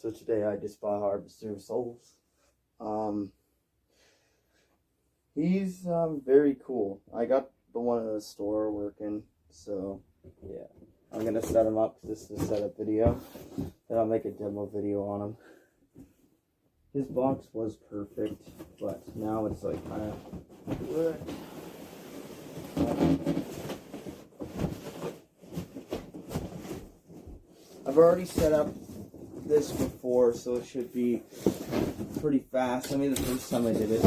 So today I just bought Harvester of Souls. He's very cool. I got the one in the store working, so yeah. I'm gonna set him up. This is a setup video. Then I'll make a demo video on him. His box was perfect, but now it's like kind of good. I've already set up this before, so it should be pretty fast. I mean, the first time I did it,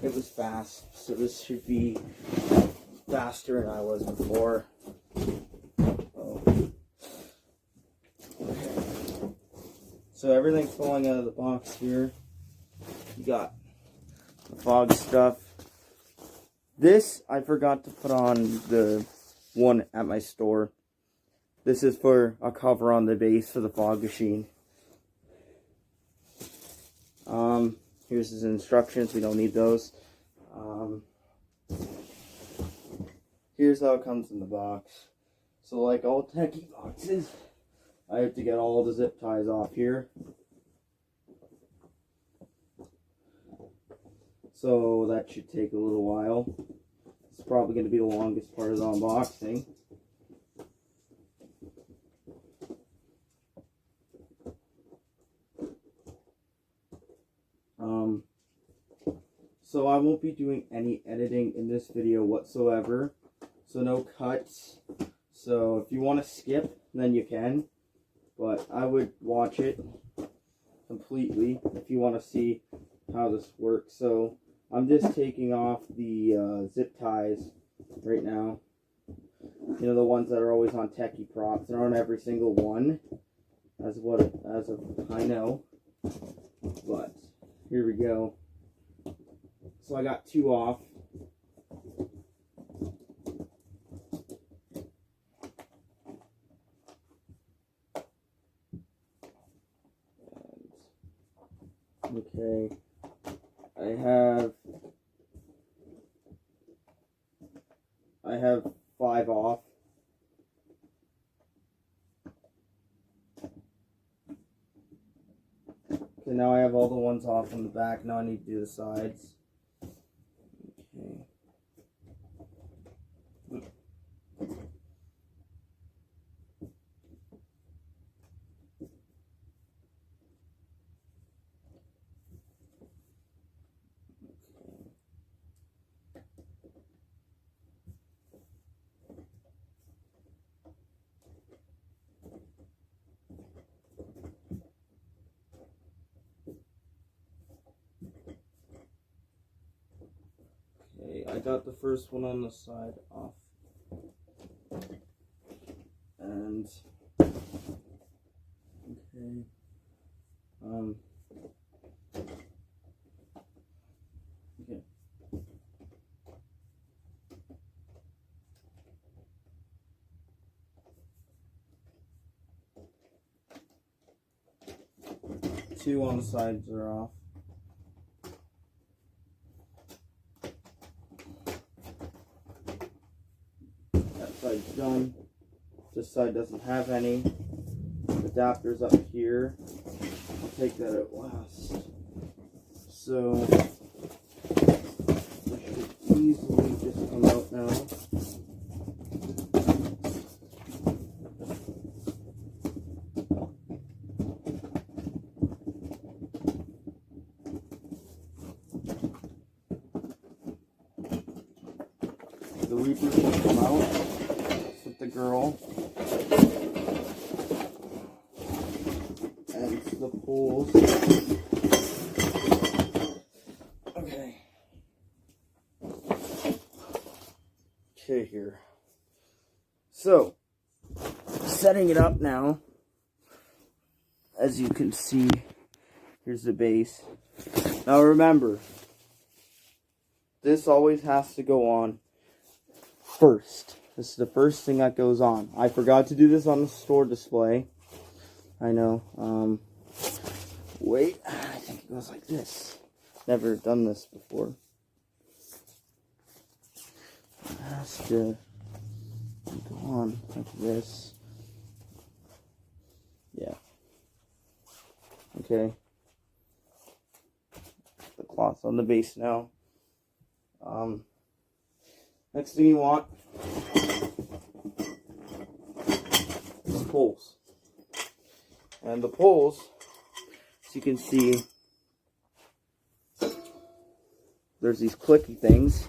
it was fast, so this should be faster than I was before. Oh. Okay. So everything's falling out of the box here. You got the fog stuff. This I forgot to put on the one at my store. This is for a cover on the base for the fog machine. Here's his instructions. We don't need those. Here's how it comes in the box. So like all techie boxes, I have to get all the zip ties off here. So that should take a little while. It's probably going to be the longest part of the unboxing. So I won't be doing any editing in this video whatsoever. So no cuts. So if you want to skip, then you can. But I would watch it completely if you want to see how this works. So I'm just taking off the zip ties right now. You know, the ones that are always on techie props. They're on every single one, as I know. But here we go. So I got two off. Okay, I have 5 off. Okay, now I have all the ones off on the back. Now I need to do the sides. Okay. I got the first one on the side off. And okay. Okay. Two on the sides are off. Side's done. This side doesn't have any. The adapter's up here. I'll take that at last. So this should easily just come out now. The Reaper should come out. The girl and the poles. Okay. Okay, here. So, setting it up now. As you can see, here's the base. Now remember, this always has to go on first. This is the first thing that goes on. I forgot to do this on the store display. I know. Wait, I think it goes like this. Never done this before. It has to go on like this. Yeah. Okay. The cloth on the base now. Next thing you want is poles. And the poles, as you can see, there's these clicky things.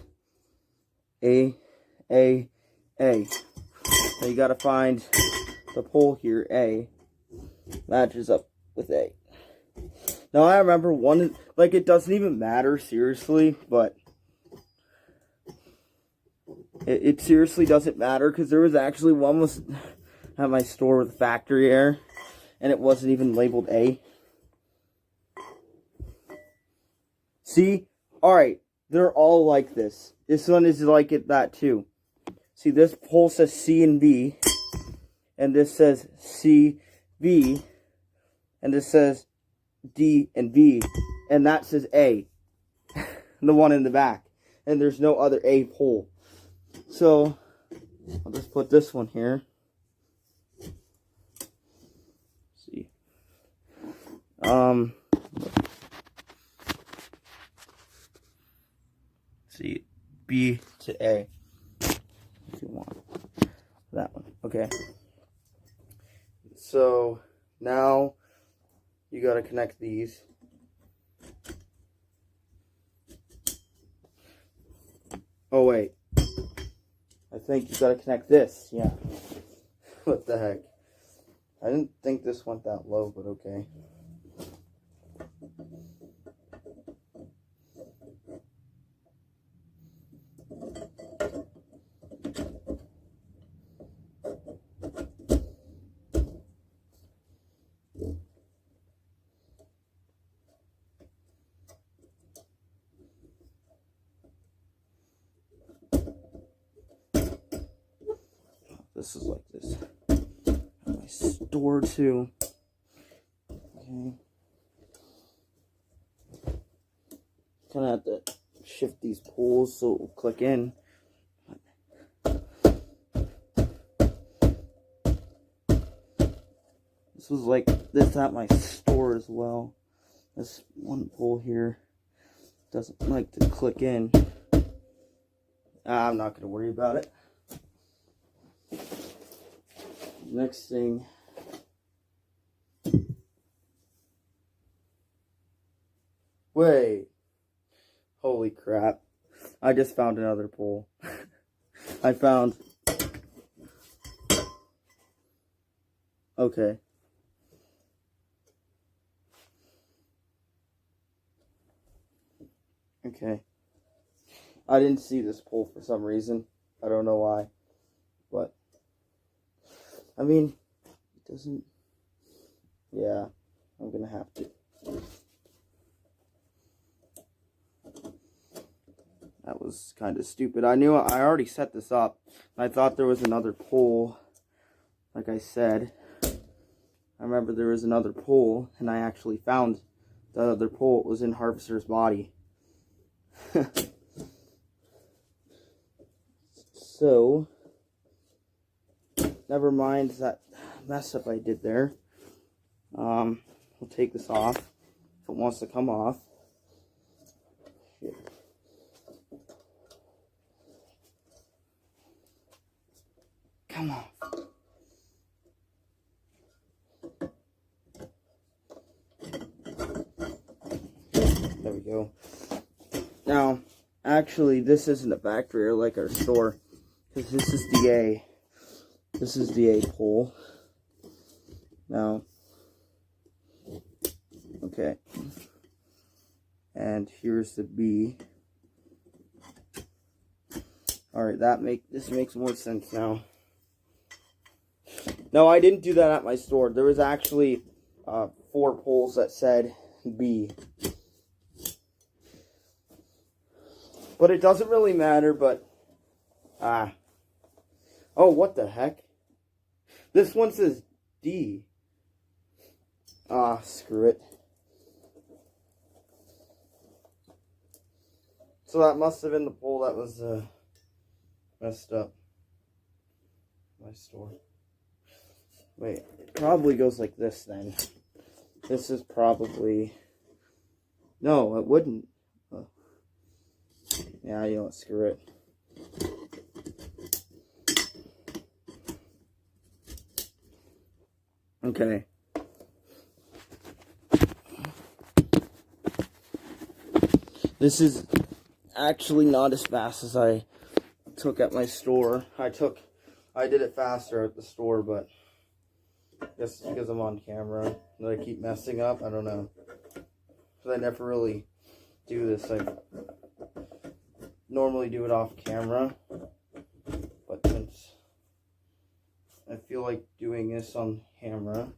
A. Now you gotta find the pole here, A, matches up with A. Now I remember one, like, it doesn't even matter, seriously, but it seriously doesn't matter, because there was actually one was at my store with factory error, and it wasn't even labeled A. See? Alright, they're all like this. This one is like that too. See, this pole says C and B, and this says C, B, and this says D and B, and that says A, the one in the back, and there's no other A pole. So, I'll just put this one here. See. See, B to A, if you want. That one, okay. So, now, you gotta connect these. Oh, wait. I think you gotta connect this, yeah. What the heck? I didn't think this went that low, but okay. This is like this. My store too. Okay. Kind of have to shift these poles so it will click in. This was like this at my store as well. This one pole here doesn't like to click in. I'm not going to worry about it. Next thing, wait, holy crap, I just found another pole. I found, okay. Okay. I didn't see this pole for some reason. I don't know why, but I mean, it doesn't, yeah, I'm gonna have to. That was kind of stupid. I already set this up. I thought there was another pole, like I said. I remember there was another pole, and I actually found that other pole. It was in Harvester's body. So, never mind that mess up I did there. We'll take this off if it wants to come off. Shit. Come off. There we go. Now, actually, this isn't a factory or like our store, because this is the A. This is the A pole. Now, okay. And here's the B. Alright, this makes more sense now. No, I didn't do that at my store. There was actually 4 poles that said B. But it doesn't really matter, but oh, what the heck? This one says D. Screw it. So that must have been the pole that was messed up. My store. Wait, it probably goes like this then. This is probably... No, it wouldn't. Yeah, you know what, screw it. Okay. This is actually not as fast as I took at my store. I did it faster at the store, but I guess it's because I'm on camera that I keep messing up. I don't know. Because I never really do this. I normally do it off camera, but since I feel like doing this on camera,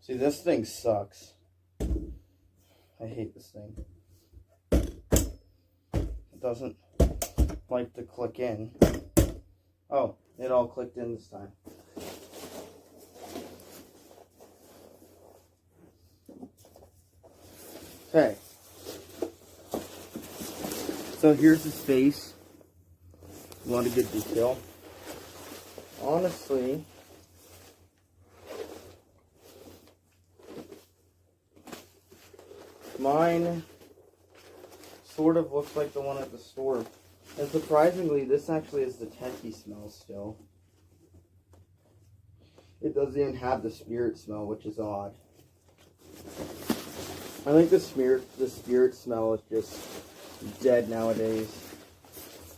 see, this thing sucks. I hate this thing. It doesn't like to click in. Oh, it all clicked in this time. Okay. So here's his face. A lot of good detail. Honestly, mine sort of looks like the one at the store. And surprisingly, this actually is the tenty smell still. It doesn't even have the spirit smell, which is odd. I think the spirit smell is just dead nowadays.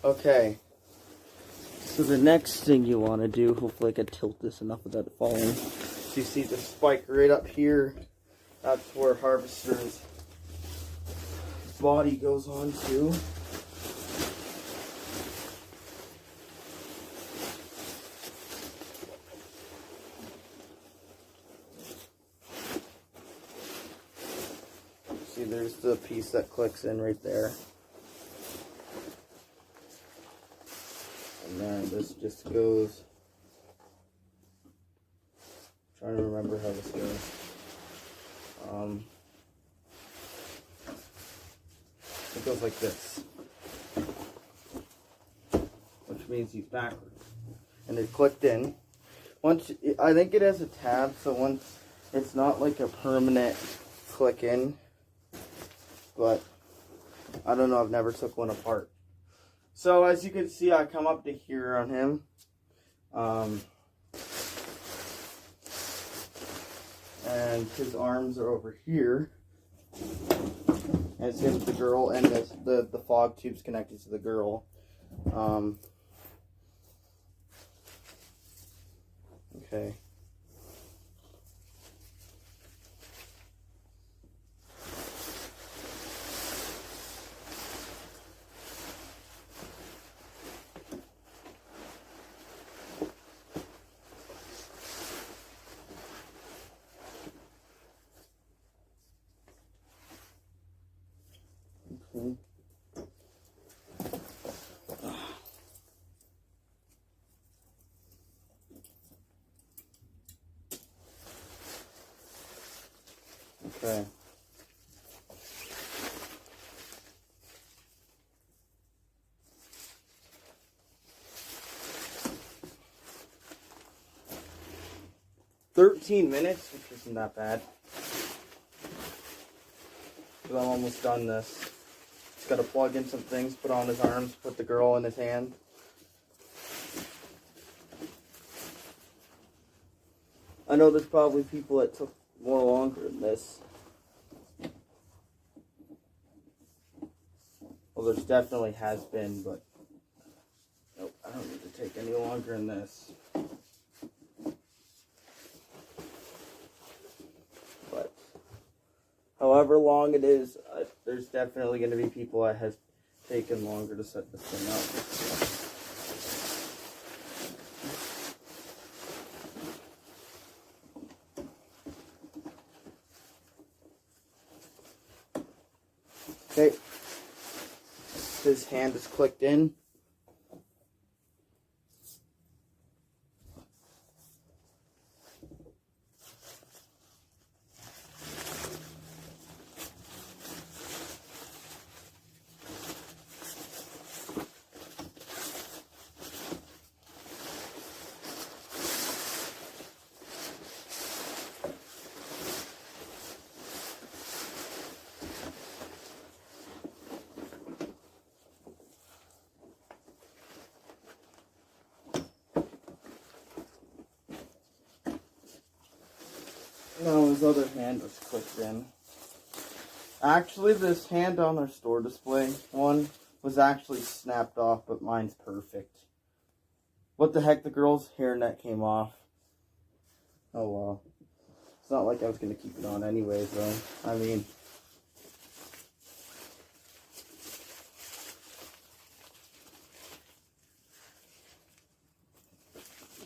Okay. So the next thing you want to do, hopefully I can tilt this enough without it falling. So you see the spike right up here. That's where Harvester's body goes on to. See, there's the piece that clicks in right there. And then this just goes. I'm trying to remember how this goes. It goes like this, which means he's backwards. And it clicked in. I think it has a tab, so once it's not like a permanent click in, but I don't know, I've never took one apart. So as you can see, I come up to here on him. And his arms are over here. And it's him, the girl, and the fog tube's connected to the girl. Okay. Okay. $13 which isn't that bad. Because I'm almost done this. Just got to plug in some things, put on his arms, put the girl in his hand. I know there's probably people that took more longer than this. Well, there's definitely has been, but nope, I don't need to take any longer than this. But however long it is, there's definitely going to be people that has taken longer to set this thing up. Okay, his hand is clicked in. other hand was clicked in. Actually, this hand on our store display one was actually snapped off, but mine's perfect. What the heck, the girl's hairnet came off. Oh well. It's not like I was going to keep it on anyways, though. I mean...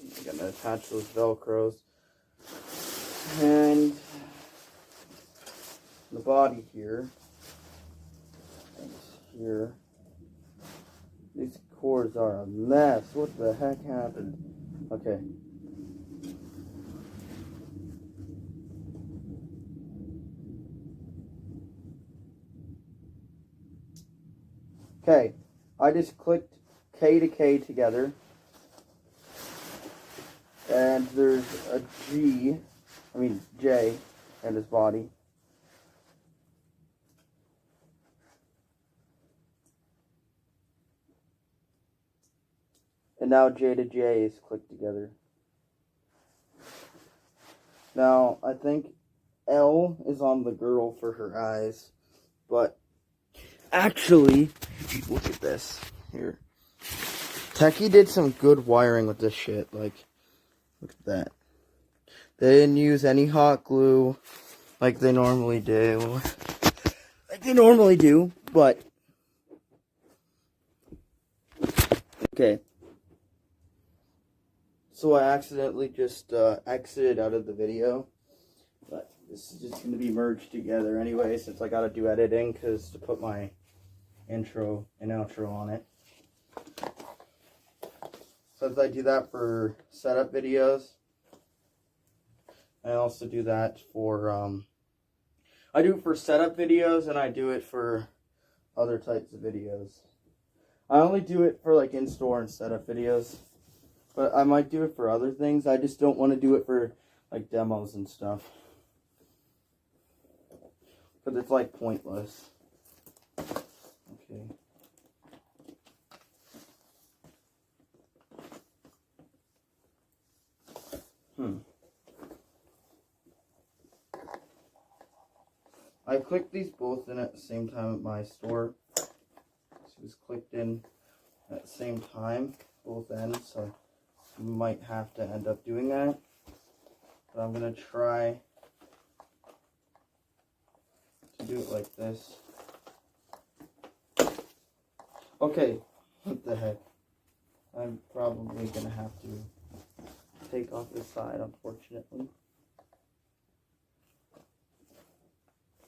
I'm going to attach those Velcros. And... the body here. And here. These cords are a mess. What the heck happened? Okay. Okay, I just clicked K to K together, and there's a J in his body. And now J to J is clicked together. Now, I think L is on the girl for her eyes, but actually, look at this here. Techie did some good wiring with this shit. Like, look at that. They didn't use any hot glue like they normally do. But okay. So I accidentally just exited out of the video. But this is just going to be merged together anyway, since I got to do editing, because to put my intro and outro on it. Since I do that for setup videos, I also do that for, I do it for setup videos, and I do it for other types of videos. I only do it for like in-store and setup videos, but I might do it for other things. I just don't want to do it for like demos and stuff, because it's like pointless. Okay. I clicked these both in at the same time at my store. So it was clicked in at the same time, both ends, so I might have to end up doing that. But I'm going to try to do it like this. Okay, what the heck. I'm probably going to have to take off this side, unfortunately.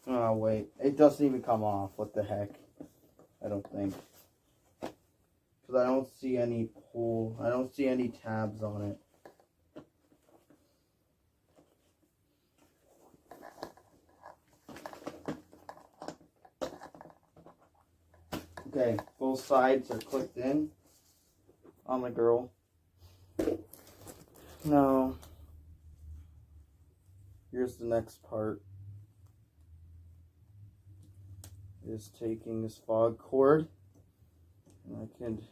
Oh, wait. It doesn't even come off. What the heck? I don't think. Because I don't see any pull. I don't see any tabs on it. Okay, both sides are clicked in on the girl. Now, here's the next part. Is taking this fog cord, and I can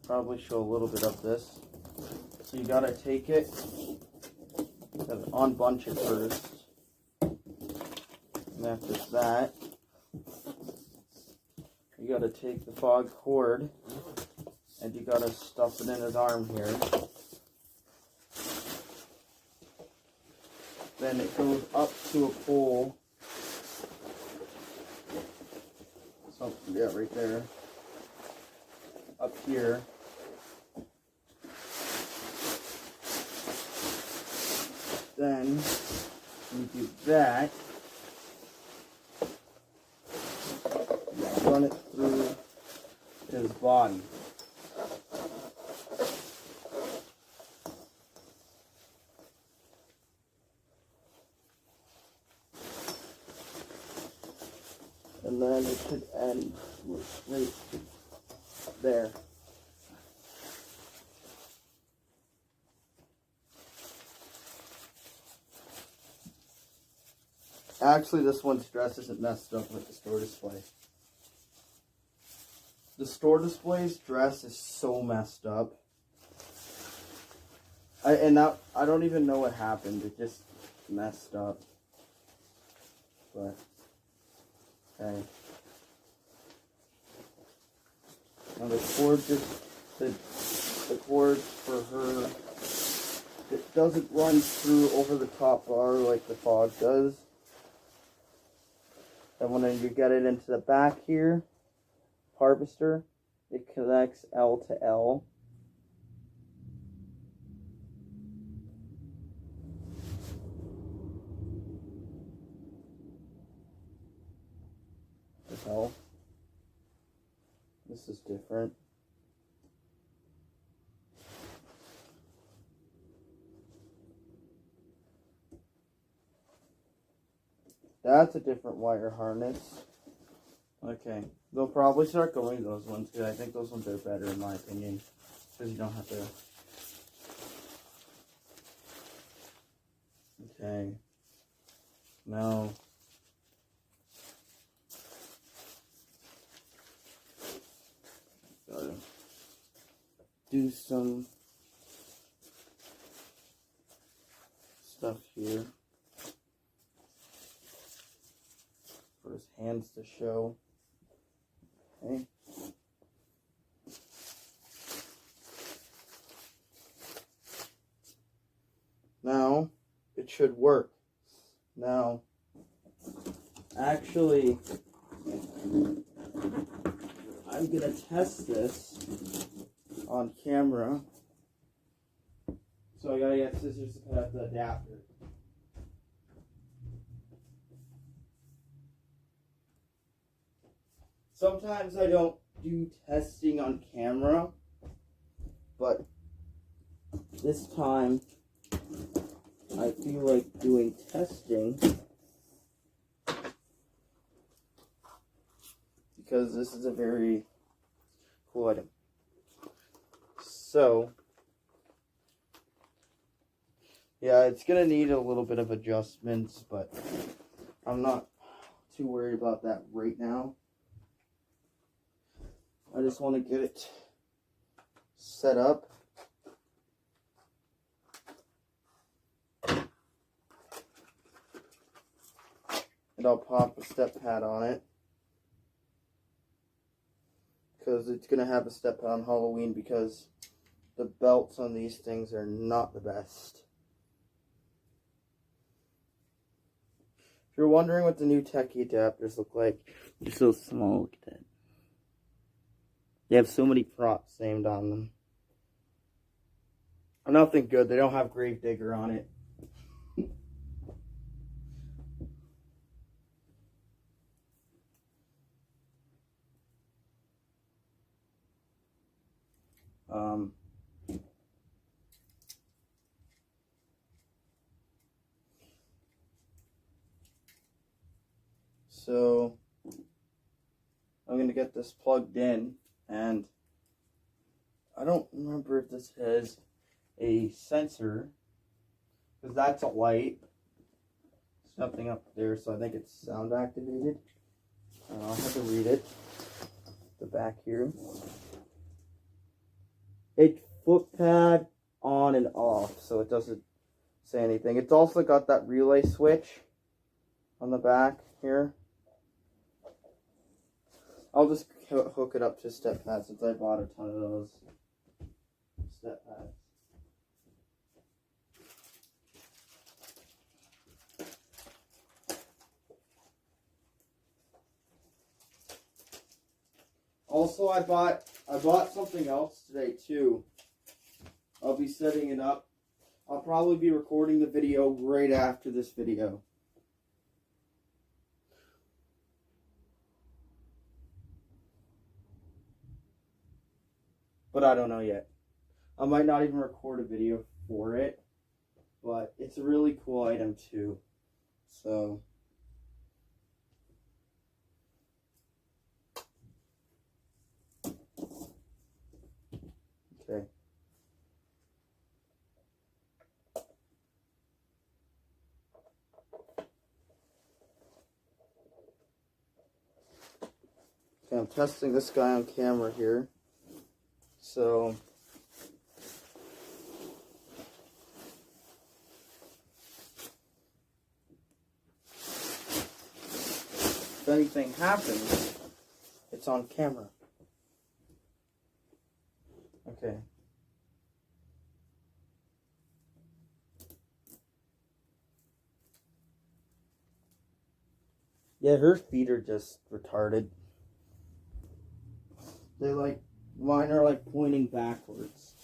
probably show a little bit of this. So you gotta take it, you gotta unbunch it first, and after that, you gotta take the fog cord, and you gotta stuff it in his arm here. Then it goes up to a pole. So, yeah, right there. Up here. Then you do that. Run it through his body. And then it should end right there. Actually, this one's dress isn't messed up with the store display. The store display's dress is so messed up. I don't even know what happened. messed up. But, okay. Now the cord the cord for her, it doesn't run through over the top bar like the fog does. And when you get it into the back here, harvester, it connects L to L. The hell? This is different. That's a different wire harness. Okay, they'll probably start going those ones because I think those ones are better in my opinion. Because you don't have to. Okay. Now. Gotta do some stuff here. For his hands to show. Okay. Now it should work. Now, actually, I'm gonna test this on camera. So I gotta get scissors to cut out the adapter. Sometimes I don't do testing on camera, but this time I feel like doing testing because this is a very cool item. So, yeah, it's gonna need a little bit of adjustments, but I'm not too worried about that right now. I just want to get it set up. And I'll pop a step pad on it. Because it's going to have a step pad on Halloween because the belts on these things are not the best. If you're wondering what the new Techie adapters look like, they're so small. Look at that. They have so many props named on them. Nothing good. They don't have Gravedigger on it. So I'm going to get this plugged in. And I don't remember if this has a sensor, because that's a light. There's nothing up there, so I think it's sound activated. I'll have to read it. The back here. It's foot pad on and off, so it doesn't say anything. It's also got that relay switch on the back here. I'll just hook it up to step pads since I bought a ton of those step pads. Also, I bought something else today too. I'll be setting it up. I'll probably be recording the video right after this video. But I don't know yet. I might not even record a video for it. But it's a really cool item too. So. Okay. Okay, I'm testing this guy on camera here. So if anything happens, it's on camera. Okay. Yeah, her feet are just retarded. They like, mine are like pointing backwards.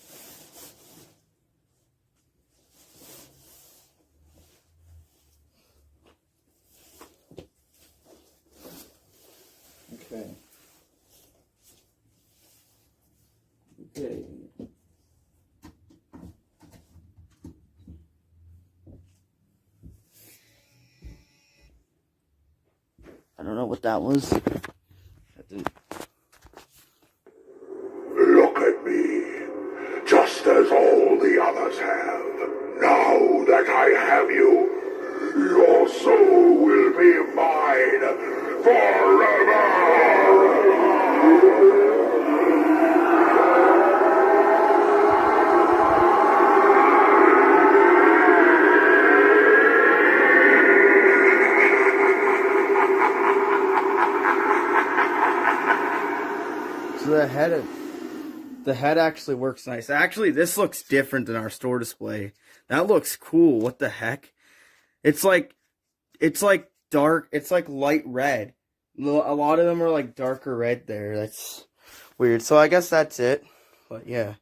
Okay. Okay. I don't know what that was. That didn't... Look at me, just as all the others have. Now that I have you, your soul will be mine forever! So the head actually works nice. Actually, this looks different than our store display. That looks cool. What the heck? It's like dark. It's like light red. A lot of them are like darker red there. That's weird. So I guess that's it. But yeah.